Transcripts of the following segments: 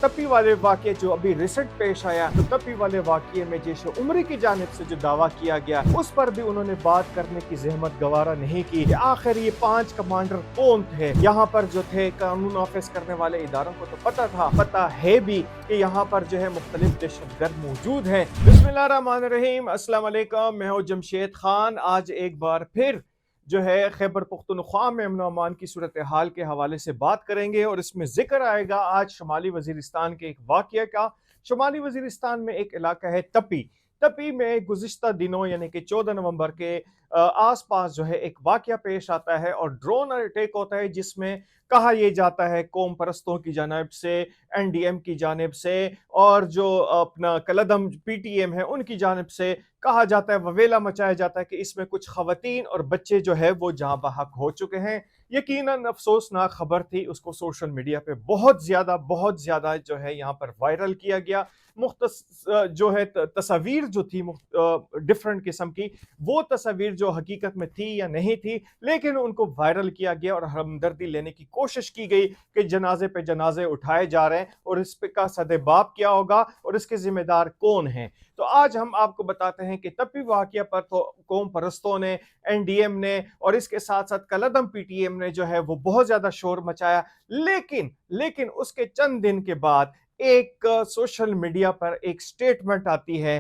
तपी वाले वाक़ये जो अभी रिसेंट पेश आया, तो तपी वाले वाक़ये में जैश उमरी की जानिब से जो दावा किया गया, उस पर भी उन्होंने बात करने की ज़हमत गवारा नहीं की कि आखिर ये 5 कमांडर कौन थे। यहाँ पर जो थे कानून नाफिज करने वाले इदारों को तो पता है भी कि यहाँ पर जो है मुख्तलिफ दहशतगर्द मौजूद हैं। बिस्मिल्लाहिर्रहमानिर्रहीम, अस्सलाम वालेकुम, मैं हूँ जमशेद खान। आज एक बार फिर जो है खैबर पख्तूनख्वा में अमन अमान की सूरत हाल के हवाले से बात करेंगे और इसमें जिक्र आएगा आज शुमाली वजीरिस्तान के एक वाक़या का। शुमाली वजीरिस्तान में एक इलाका है तपी में गुज़िश्ता दिनों यानी कि 14 नवंबर के आस पास जो है एक वाक़या पेश आता है और ड्रोन अटैक होता है, जिसमें कहा यह जाता है कौम परस्तों की जानिब से, NDM की जानिब से और जो अपना कलदम PTM है उनकी जानिब से कहा जाता है, ववेला मचाया जाता है कि इसमें कुछ खवातीन और बच्चे जो है वो जहाँ बहक हो चुके हैं। यकीनन अफसोसनाक खबर थी, उसको सोशल मीडिया पे बहुत ज़्यादा जो है यहाँ पर वायरल किया गया। जो है तस्वीर जो थी डिफरेंट किस्म की, वो तस्वीर जो हकीकत में थी या नहीं थी, लेकिन उनको वायरल किया गया और हमदर्दी लेने की कोशिश की गई कि जनाजे पे जनाजे उठाए जा रहे हैं और इस पे का सदेबाप क्या होगा और इसके जिम्मेदार कौन हैं। तो आज हम आपको बताते हैं कि तपी वाक़या पर तो कौम परस्तों ने, NDM ने और इसके साथ साथ कलदम PTM ने जो है वो बहुत ज़्यादा शोर मचाया, लेकिन उसके चंद दिन के बाद एक सोशल मीडिया पर एक स्टेटमेंट आती है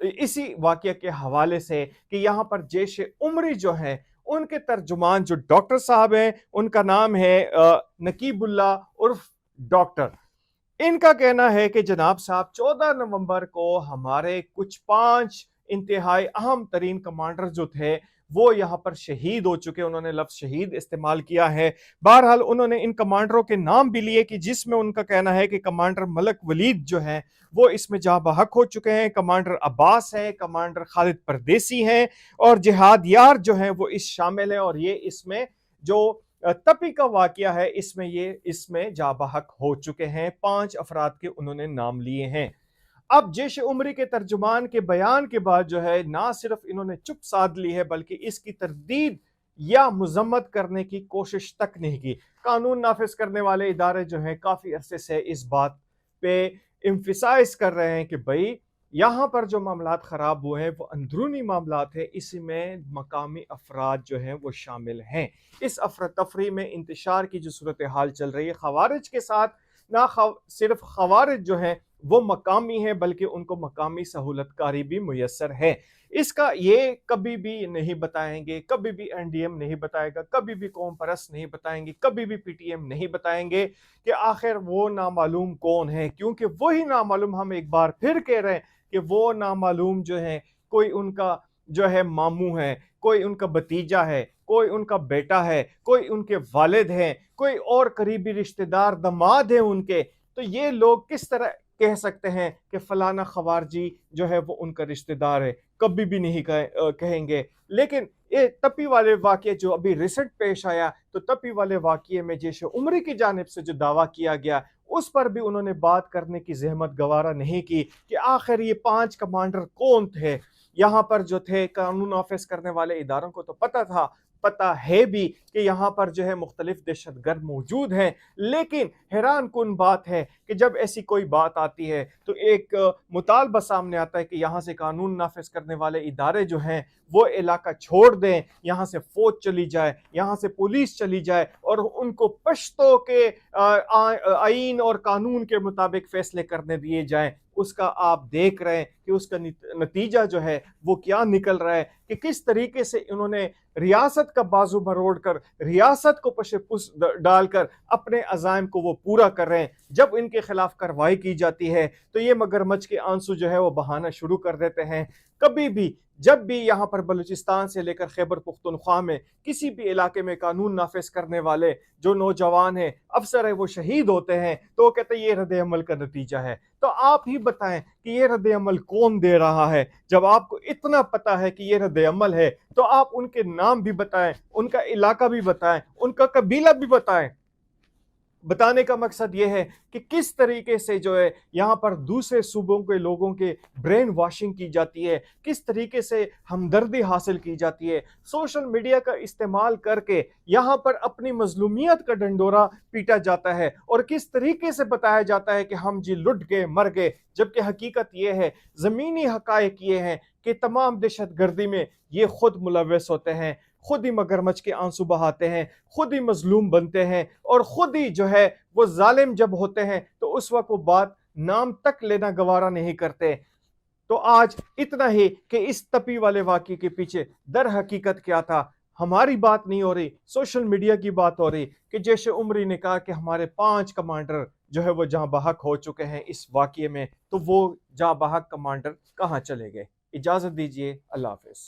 इसी वाक़या के हवाले से कि यहाँ पर जैश उमरी जो है उनके तर्जुमान जो डॉक्टर साहब हैं, उनका नाम है नकीबुल्ला उर्फ डॉक्टर। इनका कहना है कि जनाब साहब 14 नवंबर को हमारे कुछ 5 इंतहाई अहम तरीन कमांडर जो थे वो यहाँ पर शहीद हो चुके। उन्होंने लफ्ज़ शहीद इस्तेमाल किया है। बहरहाल उन्होंने इन कमांडरों के नाम भी लिए कि जिसमें उनका कहना है कि कमांडर मलक वलीद जो है वो इसमें जहाँ बहक हो चुके हैं, कमांडर अब्बास है, कमांडर खालिद परदेसी हैं और जिहाद यार जो है वो इस शामिल है। और ये इसमें जो तपी का वाकया है इसमें जा बहक हो चुके हैं। 5 अफराद के उन्होंने नाम लिए हैं। अब जैश उमरी के तर्जुमान के बयान के बाद जो है ना सिर्फ इन्होंने चुप साध ली है बल्कि इसकी तरदीद या मजम्मत करने की कोशिश तक नहीं की। कानून नाफिज करने वाले इदारे जो हैं काफी अरसे से इस बात पे एम्फिसाइज कर रहे हैं कि भाई यहाँ पर जो मामलात ख़राब हुए हैं वो अंदरूनी मामलात है, इसमें मकामी अफराद जो हैं वो शामिल हैं। इस अफरा तफरी में इंतशार की जो सूरत हाल चल रही है खवारिज के साथ, ना सिर्फ खवारिज जो हैं वो मकामी है बल्कि उनको मकामी सहूलतकारी भी मुयस्सर है। इसका ये कभी भी नहीं बताएंगे, कभी भी NDM नहीं बताएगा, कभी भी कौम परस्त नहीं बताएंगे, कभी भी PTM नहीं बताएंगे कि आखिर वो नामालूम कौन है, क्योंकि वही नामालूम, हम एक बार फिर कह रहे हैं कि वो नामालूम जो है कोई उनका जो है मामू है, कोई उनका भतीजा है, कोई उनका बेटा है, कोई उनके वालिद हैं, कोई और करीबी रिश्तेदार दामाद है उनके। तो ये लोग किस तरह कह सकते हैं कि फलाना खवारजी जो है वो उनका रिश्तेदार है? कभी भी नहीं कहेंगे। लेकिन ये तपी वाले वाक़ये जो अभी रिसेंट पेश आया, तो तपी वाले वाक़ये में जैश उमरी की जानिब से जो दावा किया गया, उस पर भी उन्होंने बात करने की ज़हमत गवारा नहीं की कि आखिर ये 5 कमांडर कौन थे। यहाँ पर जो थे कानून नाफिज करने वाले इदारों को तो पता है भी कि यहाँ पर जो है मुख्तलिफ दहशतगर्द मौजूद हैं, लेकिन हैरान कुन बात है कि जब ऐसी कोई बात आती है तो एक मुतालबा सामने आता है कि यहाँ से कानून नाफिज करने वाले इदारे जो हैं वो इलाका छोड़ दें, यहाँ से फौज चली जाए, यहाँ से पुलिस चली जाए और उनको पश्तो के आईन और कानून के मुताबिक फैसले करने दिए जाएं। उसका आप देख रहे हैं कि उसका नतीजा जो है वो क्या निकल रहा है कि किस तरीके से इन्होंने रियासत का बाजू मरोड़ कर, रियासत को पशेपुश डालकर अपने अज़ाइम को वो पूरा कर रहे हैं। जब इनके खिलाफ कार्रवाई की जाती है तो ये मगरमच्छ के आंसू जो है वो बहाना शुरू कर देते हैं। कभी भी जब भी यहाँ पर बलूचिस्तान से लेकर खैबर पख्तूनख्वा में किसी भी इलाके में कानून नाफिज करने वाले जो नौजवान हैं, अफसर है, वो शहीद होते हैं तो वो कहते हैं ये रद्द अमल का नतीजा है। तो आप ही बताएं कि ये रद्द अमल कौन दे रहा है? जब आपको इतना पता है कि ये रद्द अमल है तो आप उनके नाम भी बताएं, उनका इलाका भी बताएं, उनका कबीला भी बताएं। बताने का मकसद ये है कि किस तरीके से जो है यहाँ पर दूसरे सूबों के लोगों के ब्रेन वॉशिंग की जाती है, किस तरीके से हमदर्दी हासिल की जाती है, सोशल मीडिया का इस्तेमाल करके यहाँ पर अपनी मजलूमियत का डंडोरा पीटा जाता है और किस तरीके से बताया जाता है कि हम जी लुट गए, मर गए, जबकि हकीकत ये है, ज़मीनी हकायक ये हैं कि तमाम दहशत गर्दी में ये खुद मुलव्वस होते हैं, खुद ही मगरमच्छ के आंसू बहाते हैं, खुद ही मजलूम बनते हैं और खुद ही जो है वो जालिम जब होते हैं तो उस वक्त वो बात नाम तक लेना गवारा नहीं करते। तो आज इतना ही कि इस तपी वाले वाक़ये के पीछे दर हकीकत क्या था। हमारी बात नहीं हो रही, सोशल मीडिया की बात हो रही कि जैश उमरी ने कहा कि हमारे 5 कमांडर जो है वो जहां बहक हो चुके हैं इस वाक़ये में, तो वो जहां बहक कमांडर कहां चले गए। इजाज़त दीजिए, अल्लाह हाफ़िज़।